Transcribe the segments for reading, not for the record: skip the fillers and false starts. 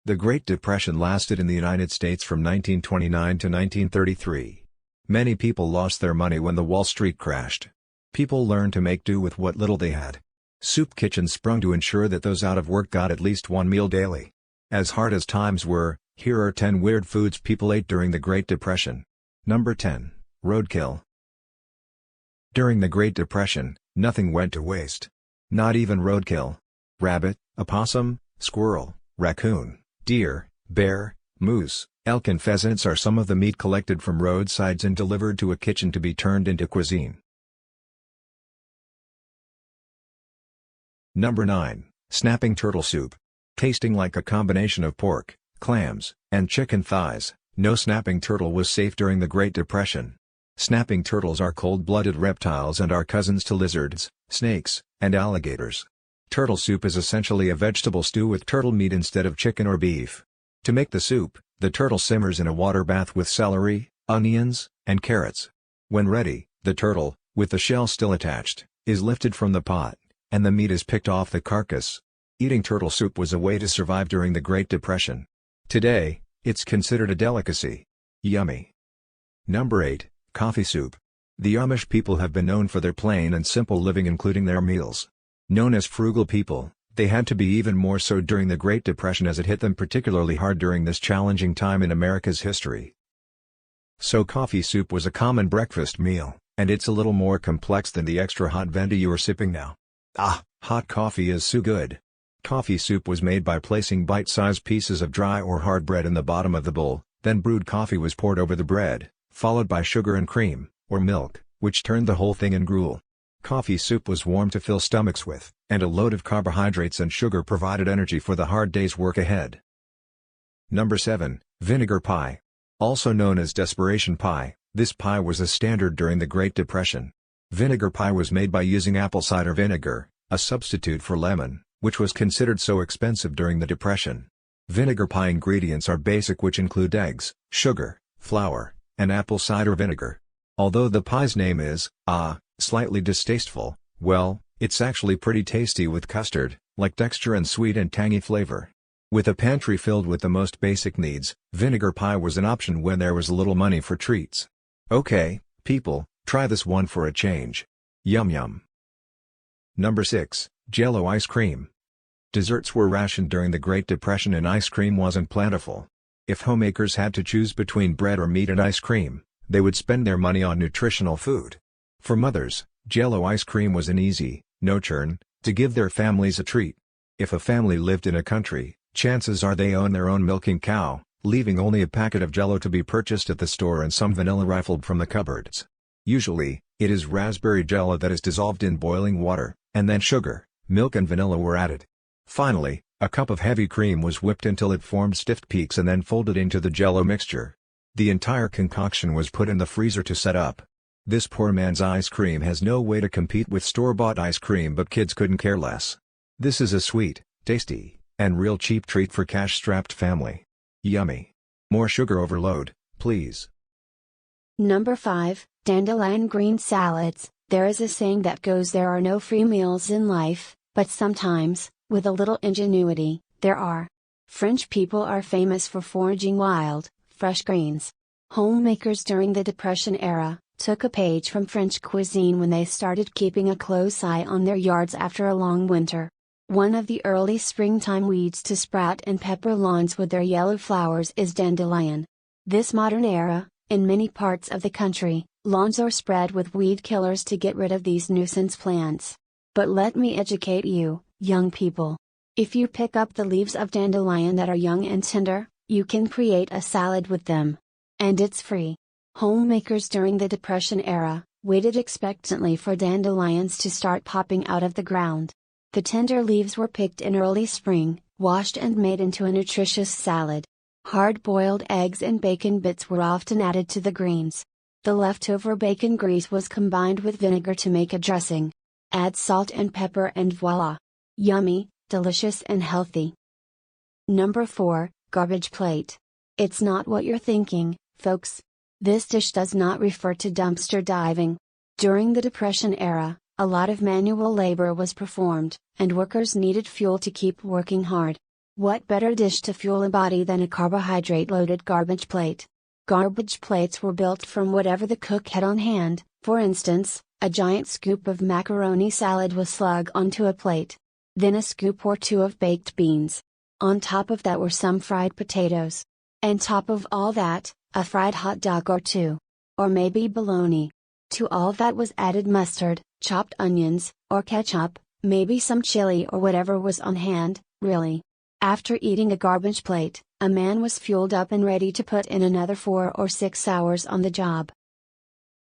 The Great Depression lasted in the United States from 1929 to 1933. Many people lost their money when the Wall Street crashed. People learned to make do with what little they had. Soup kitchens sprung to ensure that those out of work got at least one meal daily. As hard as times were, here are 10 weird foods people ate during the Great Depression. Number 10. Roadkill. During the Great Depression, nothing went to waste. Not even roadkill. Rabbit, opossum, squirrel, raccoon, deer, bear, moose, elk and pheasants are some of the meat collected from roadsides and delivered to a kitchen to be turned into cuisine. Number 9. Snapping turtle soup. Tasting like a combination of pork, clams, and chicken thighs, no snapping turtle was safe during the Great Depression. Snapping turtles are cold-blooded reptiles and are cousins to lizards, snakes, and alligators. Turtle soup is essentially a vegetable stew with turtle meat instead of chicken or beef. To make the soup, the turtle simmers in a water bath with celery, onions, and carrots. When ready, the turtle, with the shell still attached, is lifted from the pot, and the meat is picked off the carcass. Eating turtle soup was a way to survive during the Great Depression. Today, it's considered a delicacy. Yummy. Number 8. Coffee soup. The Amish people have been known for their plain and simple living including their meals. Known as frugal people, they had to be even more so during the Great Depression as it hit them particularly hard during this challenging time in America's history. So coffee soup was a common breakfast meal, and it's a little more complex than the extra hot venti you are sipping now. Ah, hot coffee is so good. Coffee soup was made by placing bite-sized pieces of dry or hard bread in the bottom of the bowl, then brewed coffee was poured over the bread, followed by sugar and cream, or milk, which turned the whole thing in gruel. Coffee soup was warm to fill stomachs with, and a load of carbohydrates and sugar provided energy for the hard day's work ahead. Number 7. Vinegar pie. Also known as desperation pie, this pie was a standard during the Great Depression. Vinegar pie was made by using apple cider vinegar, a substitute for lemon, which was considered so expensive during the Depression. Vinegar pie ingredients are basic, which include eggs, sugar, flour, and apple cider vinegar. Although the pie's name is, slightly distasteful, well, it's actually pretty tasty with custard-like texture and sweet and tangy flavor. With a pantry filled with the most basic needs, vinegar pie was an option when there was little money for treats. Okay, people, try this one for a change. Yum yum. Number 6. Jello ice cream. Desserts were rationed during the Great Depression and ice cream wasn't plentiful. If homemakers had to choose between bread or meat and ice cream, they would spend their money on nutritional food. For mothers, Jello ice cream was an easy, no-churn, to give their families a treat. If a family lived in a country, chances are they own their own milking cow, leaving only a packet of Jello to be purchased at the store and some vanilla rifled from the cupboards. Usually, it is raspberry Jello that is dissolved in boiling water, and then sugar, milk and vanilla were added. Finally, a cup of heavy cream was whipped until it formed stiff peaks and then folded into the Jello mixture. The entire concoction was put in the freezer to set up. This poor man's ice cream has no way to compete with store-bought ice cream, but kids couldn't care less. This is a sweet, tasty, and real cheap treat for cash-strapped family. Yummy. More sugar overload, please. Number 5, dandelion green salads. There is a saying that goes, there are no free meals in life, but sometimes, with a little ingenuity, there are. French people are famous for foraging wild, fresh greens. Homemakers during the Depression era took a page from French cuisine when they started keeping a close eye on their yards after a long winter. One of the early springtime weeds to sprout in pepper lawns with their yellow flowers is dandelion. This modern era, in many parts of the country, lawns are spread with weed killers to get rid of these nuisance plants. But let me educate you, young people. If you pick up the leaves of dandelion that are young and tender, you can create a salad with them. And it's free. Homemakers during the Depression era waited expectantly for dandelions to start popping out of the ground. The tender leaves were picked in early spring, washed and made into a nutritious salad. Hard-boiled eggs and bacon bits were often added to the greens. The leftover bacon grease was combined with vinegar to make a dressing. Add salt and pepper and voila! Yummy, delicious and healthy. Number 4, garbage plate. It's not what you're thinking, folks. This dish does not refer to dumpster diving. During the Depression era, a lot of manual labor was performed, and workers needed fuel to keep working hard. What better dish to fuel a body than a carbohydrate-loaded garbage plate? Garbage plates were built from whatever the cook had on hand. For instance, a giant scoop of macaroni salad was slung onto a plate. Then a scoop or two of baked beans. On top of that were some fried potatoes. And top of all that, a fried hot dog or two. Or maybe bologna. To all that was added mustard, chopped onions, or ketchup, maybe some chili or whatever was on hand, really. After eating a garbage plate, a man was fueled up and ready to put in another 4 or 6 hours on the job.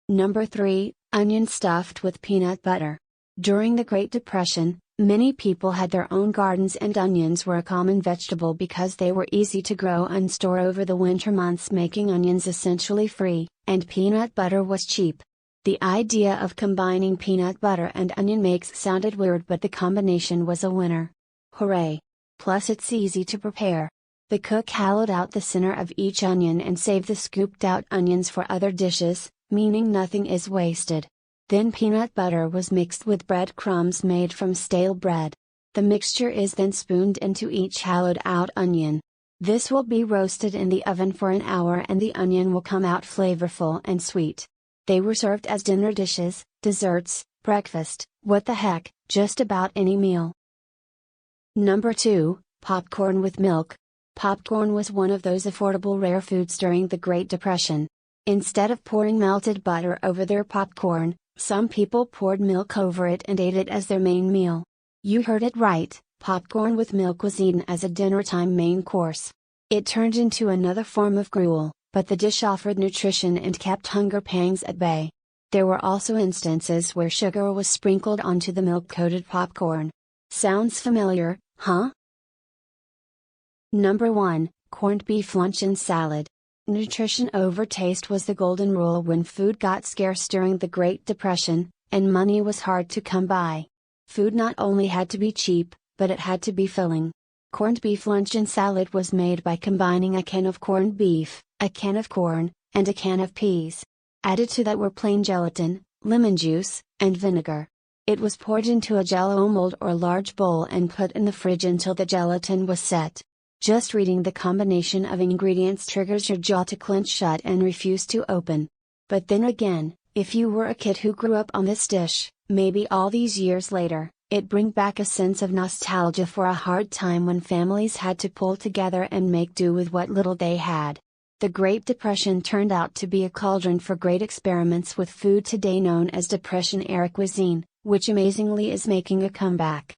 Number 3, onion stuffed with peanut butter. During the Great Depression, many people had their own gardens and onions were a common vegetable because they were easy to grow and store over the winter months, making onions essentially free, and peanut butter was cheap. The idea of combining peanut butter and onion mix sounded weird, but the combination was a winner. Hooray! Plus it's easy to prepare. The cook hollowed out the center of each onion and saved the scooped out onions for other dishes, meaning nothing is wasted. Then peanut butter was mixed with breadcrumbs made from stale bread. The mixture is then spooned into each hollowed out onion. This will be roasted in the oven for an hour and the onion will come out flavorful and sweet. They were served as dinner dishes, desserts, breakfast, what the heck, just about any meal. Number 2, popcorn with milk. Popcorn was one of those affordable rare foods during the Great Depression. Instead of pouring melted butter over their popcorn, some people poured milk over it and ate it as their main meal. You heard it right, popcorn with milk was eaten as a dinner-time main course. It turned into another form of gruel, but the dish offered nutrition and kept hunger pangs at bay. There were also instances where sugar was sprinkled onto the milk-coated popcorn. Sounds familiar, huh? Number 1, corned beef luncheon salad. Nutrition over taste was the golden rule when food got scarce during the Great Depression, and money was hard to come by. Food not only had to be cheap, but it had to be filling. Corned beef luncheon salad was made by combining a can of corned beef, a can of corn, and a can of peas. Added to that were plain gelatin, lemon juice, and vinegar. It was poured into a jello mold or large bowl and put in the fridge until the gelatin was set. Just reading the combination of ingredients triggers your jaw to clench shut and refuse to open. But then again, if you were a kid who grew up on this dish, maybe all these years later, it brings back a sense of nostalgia for a hard time when families had to pull together and make do with what little they had. The Great Depression turned out to be a cauldron for great experiments with food today known as Depression-era cuisine, which amazingly is making a comeback.